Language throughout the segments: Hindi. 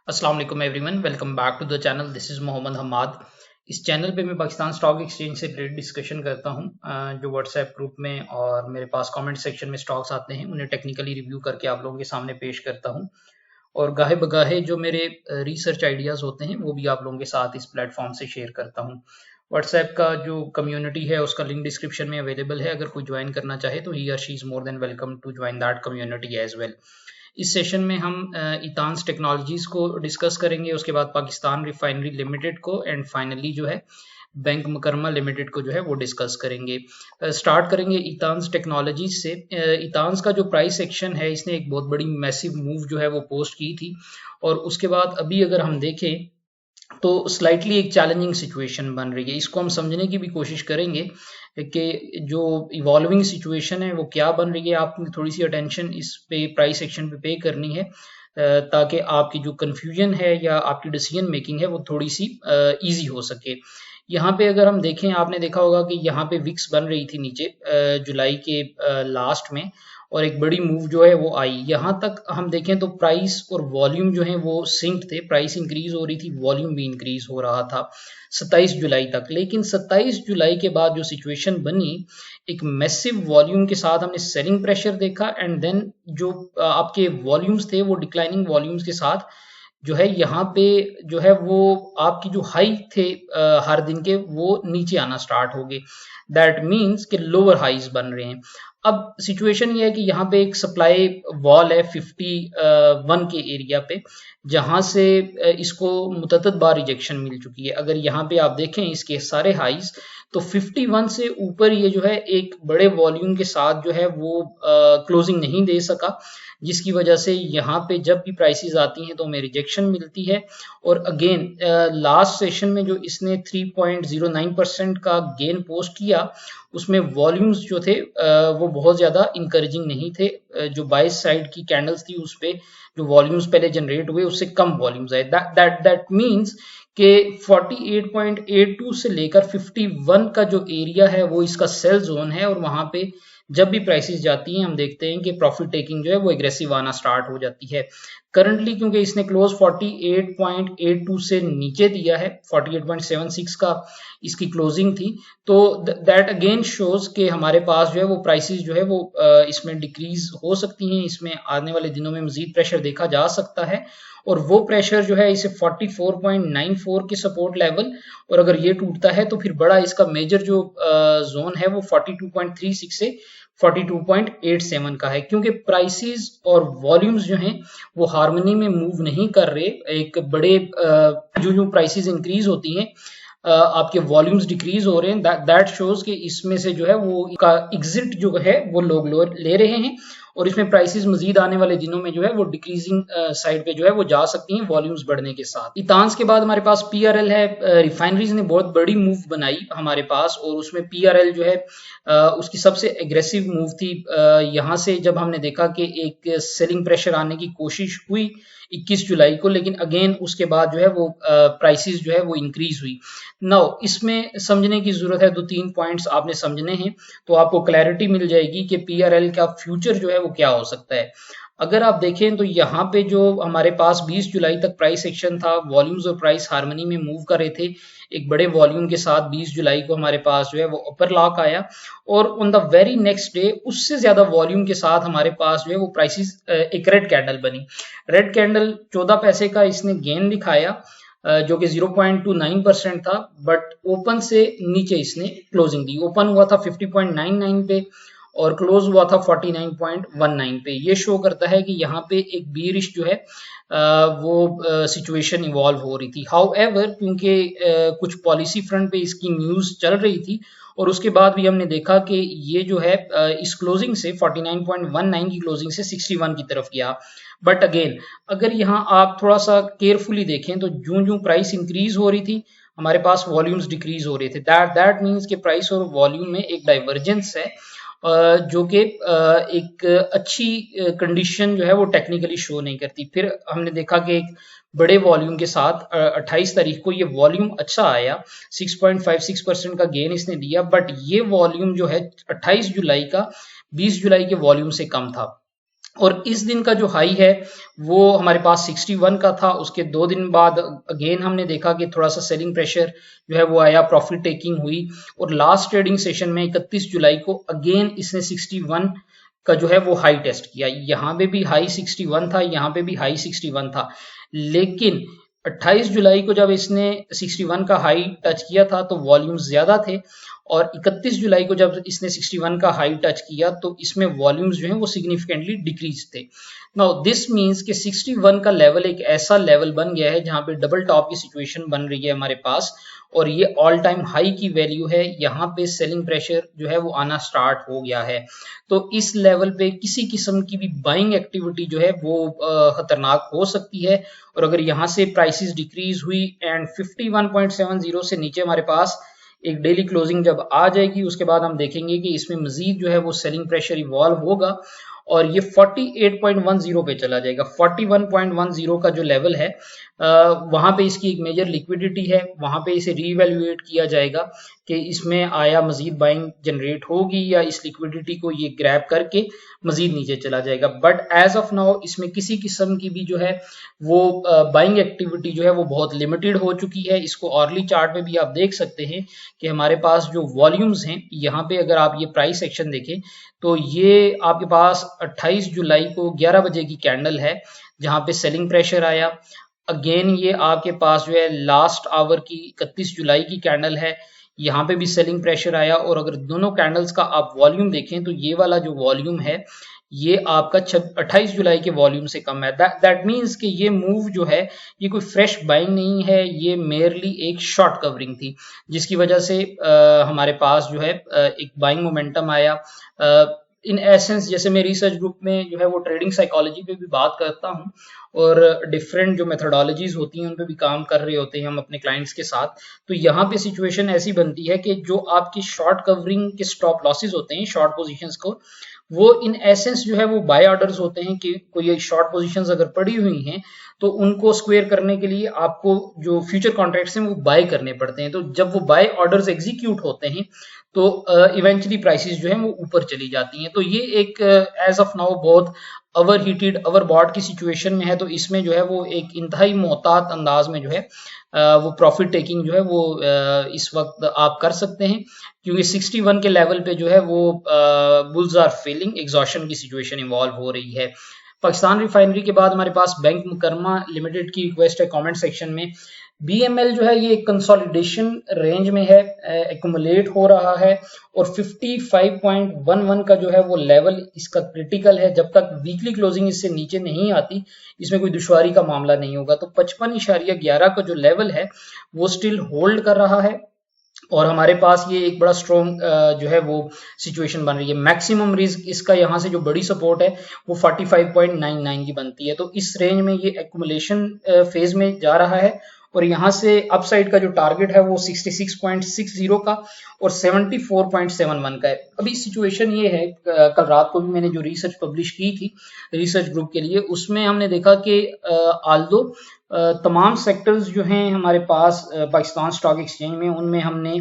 अस्सलाम वालेकुम everyone, welcome back to the channel. This is Mohammad Hammad. इस चैनल पे मैं पाकिस्तान स्टॉक एक्सचेंज से रिलेटेड डिस्कशन करता हूँ। जो व्हाट्सएप ग्रुप में और मेरे पास कमेंट सेक्शन में स्टॉक्स आते हैं उन्हें टेक्निकली रिव्यू करके आप लोगों के सामने पेश करता हूँ। और गाहे बगाहे जो मेरे रिसर्च आइडियाज़ होते हैं वो भी आप लोगों के साथ इस प्लेटफॉर्म से शेयर करता हूँ। व्हाट्सएप का जो कम्युनिटी है उसका लिंक डिस्क्रिप्शन में अवेलेबल है। अगर कोई ज्वाइन करना चाहे तो ही और she is more than welcome to join that community as well. इस सेशन में हम इतांस टेक्नोलॉजीज को डिस्कस करेंगे, उसके बाद पाकिस्तान रिफाइनरी लिमिटेड को एंड फाइनली जो है बैंक मुकरमा लिमिटेड को जो है वो डिस्कस करेंगे। स्टार्ट करेंगे इतांस टेक्नोलॉजीज से। इतांस का जो प्राइस एक्शन है इसने एक बहुत बड़ी मैसिव मूव जो है वो पोस्ट की थी और उसके बाद अभी अगर हम देखें तो स्लाइटली एक चैलेंजिंग सिचुएशन बन रही है। इसको हम समझने की भी कोशिश करेंगे कि जो इवॉल्विंग सिचुएशन है वो क्या बन रही है। आपने थोड़ी सी अटेंशन इस पे प्राइस एक्शन पे करनी है ताकि आपकी जो कंफ्यूजन है या आपकी डिसीजन मेकिंग है वो थोड़ी सी इजी हो सके। यहाँ पे अगर हम देखें, आपने देखा होगा कि यहाँ पे विक्स बन रही थी नीचे जुलाई के लास्ट में और एक बड़ी मूव जो है वो आई। यहाँ तक हम देखें तो प्राइस और वॉल्यूम जो है वो सिंक थे, प्राइस इंक्रीज हो रही थी, वॉल्यूम भी इंक्रीज हो रहा था 27 जुलाई तक। लेकिन 27 जुलाई के बाद जो सिचुएशन बनी, एक मैसिव वॉल्यूम के साथ हमने सेलिंग प्रेशर देखा एंड देन जो आपके वॉल्यूम्स थे वो डिक्लाइनिंग वॉल्यूम्स के साथ जो है यहाँ पे जो है वो आपकी जो हाई थे हर दिन के वो नीचे आना स्टार्ट हो गए। दैट मीन्स कि लोअर हाइज बन रहे हैं। अब सिचुएशन ये है कि यहाँ पे एक सप्लाई वॉल है 51 के एरिया पे, जहां से इसको मुतअद्दिद बार रिजेक्शन मिल चुकी है। अगर यहाँ पे आप देखें इसके सारे हाइज तो 51 से ऊपर ये जो है एक बड़े वॉल्यूम के साथ जो है वो क्लोजिंग नहीं दे सका, जिसकी वजह से यहाँ पे जब भी प्राइसेस आती हैं तो हमें रिजेक्शन मिलती है। और अगेन लास्ट सेशन में जो इसने 3.09% का गेन पोस्ट किया उसमें वॉल्यूम्स जो थे वो बहुत ज़्यादा इंकरेजिंग नहीं थे। जो बाइस साइड की कैंडल्स थी उस पे जो वॉल्यूम्स पहले जनरेट हुए उससे कम वॉल्यूम्स आए। दैट मीन्स कि 48.82 से लेकर 51 का जो एरिया है वो इसका सेल जोन है और वहां पे जब भी प्राइसेस जाती हैं हम देखते हैं कि प्रॉफिट टेकिंग जो है वो एग्रेसिव आना स्टार्ट हो जाती है। करंटली क्योंकि इसने क्लोज 48.82 से नीचे दिया है, 48.76 का इसकी क्लोजिंग थी, तो दैट अगेन शोज कि हमारे पास जो है वो प्राइसेस जो है वो इसमें डिक्रीज हो सकती हैं। इसमें आने वाले दिनों में मजीद प्रेशर देखा जा सकता है और वो प्रेशर जो है इसे 44.94 के सपोर्ट लेवल, और अगर ये टूटता है तो फिर बड़ा इसका मेजर जो जोन है वो 42.36 से 42.87 का है। क्योंकि प्राइसेस और वॉल्यूम्स जो हैं वो हार्मनी में मूव नहीं कर रहे। एक बड़े जो प्राइसेस इंक्रीज होती हैं आपके वॉल्यूम्स डिक्रीज हो रहे हैं। दैट शोज कि इसमें से जो है वो का एग्जिट जो है वो लोग ले रहे हैं और इसमें प्राइसेस मजीद आने वाले दिनों में जो है वो डिक्रीजिंग साइड पे जो है वो जा सकती हैं वॉल्यूम्स बढ़ने के साथ। इतांस के बाद हमारे पास पीआरएल है। रिफाइनरीज ने बहुत बड़ी मूव बनाई हमारे पास और उसमें पीआरएल जो है उसकी सबसे एग्रेसिव मूव थी। यहाँ से जब हमने देखा कि एक सेलिंग प्रेशर आने की कोशिश हुई 21 जुलाई को, लेकिन अगेन उसके बाद जो है वो प्राइसेस जो है वो इंक्रीज हुई। नाउ इसमें समझने की जरूरत है, 2-3 पॉइंट्स आपने समझने हैं तो आपको क्लैरिटी मिल जाएगी कि पीआरएल का फ्यूचर जो है वो क्या हो सकता है। अगर आप देखें तो यहाँ पे जो हमारे पास 20 जुलाई तक प्राइस एक्शन था, वॉल्यूम्स और प्राइस हार्मनी में मूव कर रहे थे एक बड़े वॉल्यूम के साथ। 20 जुलाई को हमारे पास जो है वो अपर लॉक आया और on the very next day उससे ज्यादा वॉल्यूम के साथ हमारे पास जो है वो प्राइसेस एक रेड कैंडल बनी। रेड कैंडल 14 पैसे का इसने गेन दिखाया जो कि 0.29% था, बट ओपन से नीचे इसने क्लोजिंग दी। ओपन हुआ था 50.99 पे और क्लोज हुआ था 49.19 पे। ये शो करता है कि यहाँ पे एक बीरिश जो है वो सिचुएशन इवॉल्व हो रही थी। हाउएवर क्योंकि कुछ पॉलिसी फ्रंट पे इसकी न्यूज चल रही थी और उसके बाद भी हमने देखा कि ये जो है इस क्लोजिंग से 49.19 की क्लोजिंग से 61 की तरफ गया। बट अगेन अगर यहाँ आप थोड़ा सा केयरफुली देखें तो जूं प्राइस इंक्रीज हो रही थी हमारे पास वॉल्यूम्स डिक्रीज हो रहे थे। दैट मीन्स कि प्राइस और वॉल्यूम में एक डाइवर्जेंस है जो कि एक अच्छी कंडीशन जो है वो टेक्निकली शो नहीं करती। फिर हमने देखा कि एक बड़े वॉल्यूम के साथ 28 तारीख को ये वॉल्यूम अच्छा आया, 6.56% का गेन इसने दिया, बट ये वॉल्यूम जो है 28 जुलाई का 20 जुलाई के वॉल्यूम से कम था। और इस दिन का जो हाई है वो हमारे पास 61 का था। उसके 2 दिन बाद अगेन हमने देखा कि थोड़ा सा सेलिंग प्रेशर जो है वो आया, प्रॉफिट टेकिंग हुई, और लास्ट ट्रेडिंग सेशन में 31 जुलाई को अगेन इसने 61 का जो है वो हाई टेस्ट किया। यहाँ पे भी हाई 61 था, यहाँ पे भी हाई 61 था, लेकिन 28 जुलाई को जब इसने 61 का हाई टच किया था तो वॉल्यूम्स ज्यादा थे, और 31 जुलाई को जब इसने 61 का हाई टच किया तो इसमें वॉल्यूम्स जो हैं वो सिग्निफिकेंटली डिक्रीज थे। नाउ दिस मींस कि 61 का लेवल एक ऐसा लेवल बन गया है जहां पे डबल टॉप की सिचुएशन बन रही है हमारे पास, और ये ऑल टाइम हाई की वैल्यू है। यहाँ पे सेलिंग प्रेशर जो है वो आना स्टार्ट हो गया है। तो इस लेवल पे किसी किस्म की भी बाइंग एक्टिविटी जो है वो खतरनाक हो सकती है, और अगर यहाँ से प्राइसेस डिक्रीज हुई एंड 51.70 से नीचे हमारे पास एक डेली क्लोजिंग जब आ जाएगी, उसके बाद हम देखेंगे कि इसमें मजीद जो है वो सेलिंग प्रेशर इवॉल्व होगा और ये 48.10 पे चला जाएगा। 41.10 का जो लेवल है वहां पे इसकी एक मेजर लिक्विडिटी है, वहां पे इसे रीवैल्यूएट किया जाएगा कि इसमें आया मजीद बाइंग जनरेट होगी या इस लिक्विडिटी को ये ग्रैब करके मजीद नीचे चला जाएगा। बट एज ऑफ नाउ इसमें किसी किस्म की भी जो है वो बाइंग एक्टिविटी जो है वो बहुत लिमिटेड हो चुकी है। इसको ऑर्ली चार्ट में भी आप देख सकते हैं कि हमारे पास जो वॉल्यूम्स हैं, यहाँ पे अगर आप ये प्राइस एक्शन देखें तो ये आपके पास 28 जुलाई को 11 बजे की कैंडल है जहां पे सेलिंग प्रेशर आया। अगेन ये आपके पास जो है लास्ट आवर की 31 जुलाई की कैंडल है, यहाँ पे भी सेलिंग प्रेशर आया, और अगर दोनों कैंडल्स का आप वॉल्यूम देखें तो ये वाला जो वॉल्यूम है ये आपका 28 जुलाई के वॉल्यूम से कम है। दैट मीन्स कि ये मूव जो है ये कोई फ्रेश बाइंग नहीं है, ये मेयरली एक शॉर्ट कवरिंग थी जिसकी वजह से हमारे पास जो है एक बाइंग मोमेंटम आया। इन एसेंस जैसे मैं रिसर्च ग्रुप में जो है वो ट्रेडिंग साइकोलॉजी पे भी बात करता हूँ और डिफरेंट जो मेथोडोलॉजीज होती हैं उन पे भी काम कर रहे होते हैं हम अपने क्लाइंट्स के साथ, तो यहाँ पे सिचुएशन ऐसी बनती है कि जो आपकी शॉर्ट कवरिंग के स्टॉप लॉसेस होते हैं शॉर्ट पोजीशंस को, वो इन एसेंस जो है वो बाय ऑर्डर्स होते हैं कि कोई शॉर्ट पोजीशंस अगर पड़ी हुई हैं तो उनको स्क्वेयर करने के लिए आपको जो फ्यूचर कॉन्ट्रैक्ट्स हैं वो बाय करने पड़ते हैं। तो जब वो बाय ऑर्डर्स एग्जीक्यूट होते हैं तो इवेंचुअली प्राइसेस जो है वो ऊपर चली जाती हैं। तो ये एक एज ऑफ नाउ बहुत ओवर हीटेड ओवर बॉट की सिचुएशन में है, तो इसमें जो है वो एक इंतहाई मोहतात अंदाज में जो है वो प्रॉफिट टेकिंग जो है वो इस वक्त आप कर सकते हैं, क्योंकि 61 के लेवल पे जो है वो बुल्स आर फेलिंग, एग्जॉशन की सिचुएशन इन्वॉल्व हो रही है। पाकिस्तान रिफाइनरी के बाद हमारे पास बैंक मुकरमा लिमिटेड की रिक्वेस्ट है कमेंट सेक्शन में। BML जो है ये कंसोलिडेशन रेंज में है, एक्युमुलेट हो रहा है, और 55.11 का जो है वो लेवल इसका क्रिटिकल है। जब तक वीकली क्लोजिंग इससे नीचे नहीं आती इसमें कोई दुश्वारी का मामला नहीं होगा। तो 55.11 का जो लेवल है वो स्टिल होल्ड कर रहा है, और हमारे पास ये एक बड़ा स्ट्रॉन्ग जो है वो सिचुएशन बन रही है। मैक्सिमम रिस्क इसका यहाँ से जो बड़ी सपोर्ट है वो 45.99 की बनती है। तो इस रेंज में ये एक्युमुलेशन फेज में जा रहा है, और यहाँ से अपसाइड का जो टारगेट है वो 66.60 का और 74.71 का है। अभी सिचुएशन ये है, कल रात को भी मैंने जो रिसर्च पब्लिश की थी रिसर्च ग्रुप के लिए, उसमें हमने देखा कि आल्दो तमाम सेक्टर्स जो हैं हमारे पास पाकिस्तान स्टॉक एक्सचेंज में, उनमें हमने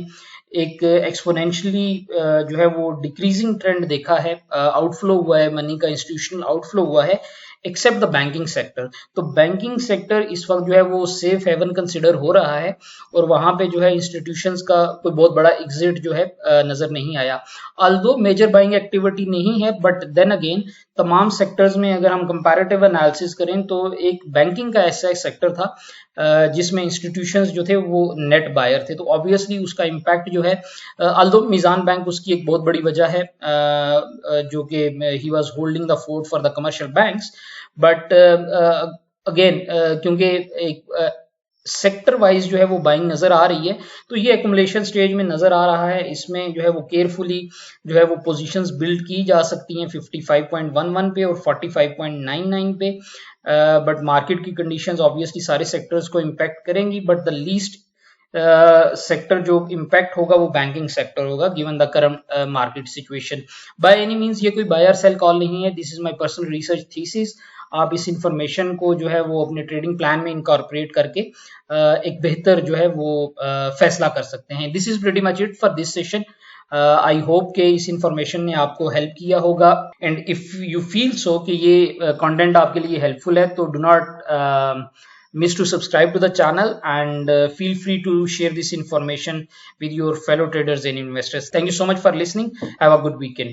एक एक्सपोनेंशियली जो है वो डिक्रीजिंग ट्रेंड देखा है। आउटफ्लो हुआ है मनी का, इंस्टीट्यूशनल आउटफ्लो हुआ है, एक्सेप्ट द बैंकिंग सेक्टर। तो बैंकिंग सेक्टर इस वक्त जो है वो सेफ हेवन कंसिडर हो रहा है, और वहां पे जो है इंस्टीट्यूशंस का कोई बहुत बड़ा एग्जिट जो है नजर नहीं आया। अल्दो मेजर बाइंग एक्टिविटी नहीं है, बट देन अगेन तमाम सेक्टर्स में अगर हम कंपैरेटिव एनालिसिस करें तो एक बैंकिंग का ऐसा सेक्टर था जिसमें इंस्टीट्यूशंस जो थे वो नेट बायर थे, तो ऑब्वियसली उसका इम्पैक्ट जो है, अल्दो मिजान बैंक उसकी एक बहुत बड़ी वजह है जो कि he was holding the fort for the commercial banks, but again क्योंकि एक सेक्टर वाइज जो है वो बाइंग नजर आ रही है, तो ये एक्युमुलेशन स्टेज में नजर आ रहा है। इसमें जो है वो केयरफुली जो है वो पोजीशंस बिल्ड की जा सकती हैं 55.11 पे और 45.99 पे, बट मार्केट की कंडीशंस ऑब्वियसली सारे सेक्टर्स को इम्पैक्ट करेंगी, बट द लीस्ट सेक्टर जो इम्पैक्ट होगा वो बैंकिंग सेक्टर होगा given the current market situation. By any means ये कोई बायर सेल कॉल नहीं है, this is my personal research thesis. आप इस इंफॉर्मेशन को जो है वो अपने ट्रेडिंग प्लान में इनकॉर्पोरेट करके एक बेहतर जो है वो फैसला कर सकते हैं। This is pretty much it for this session. I hope कि इस इंफॉर्मेशन ने आपको हेल्प किया होगा, and if you feel so कि ये कंटेंट आपके लिए हेल्पफुल है तो do not miss to subscribe to the channel, and feel free to share this information with your fellow traders and investors. Thank you so much for listening. Have a good weekend.